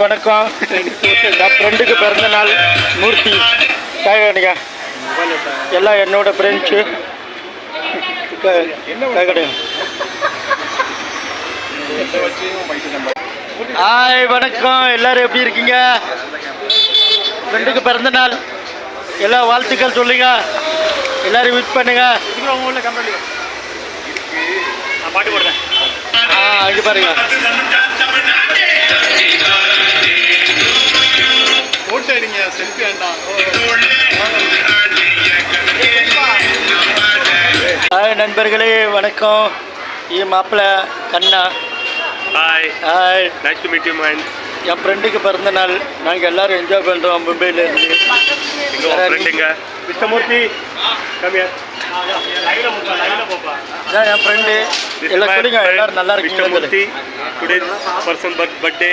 வணக்கம். என் ஃப்ரெண்டுக்கு பிறந்த நாள் மூர்த்தி காய்கடைங்க எல்லாம் என்னோட ஃப்ரெண்ட்ஸு காய்கடைங்க. ஹாய் வணக்கம், எல்லோரும் எப்படி இருக்கீங்க? ஃப்ரெண்டுக்கு பிறந்த நாள் எல்லாம் வாழ்த்துக்கள் சொல்லுங்க, எல்லோரும் விட் பண்ணுங்க. பாட்டு போடுறேன். இங்கே பாருங்க. ஹாய் நண்பர்களே வணக்கம். இது மாப்பிள்ளை கண்ணா. Hi hi, nice to meet you man. என் ஃப்ரெண்டுக்கு பிறந்த நாள் நாங்கள் எல்லோரும் என்ஜாய் பண்ணுறோம் மும்பையிலேருந்து. ஃப்ரெண்டுங்க கிருஷ்ணமூர்த்தி கம்மியார் என் ஃப்ரெண்டு எல்லாம் சொல்லுங்க, எல்லோரும் நல்லா இருக்கீங்க. Krishnamurthy today person birthday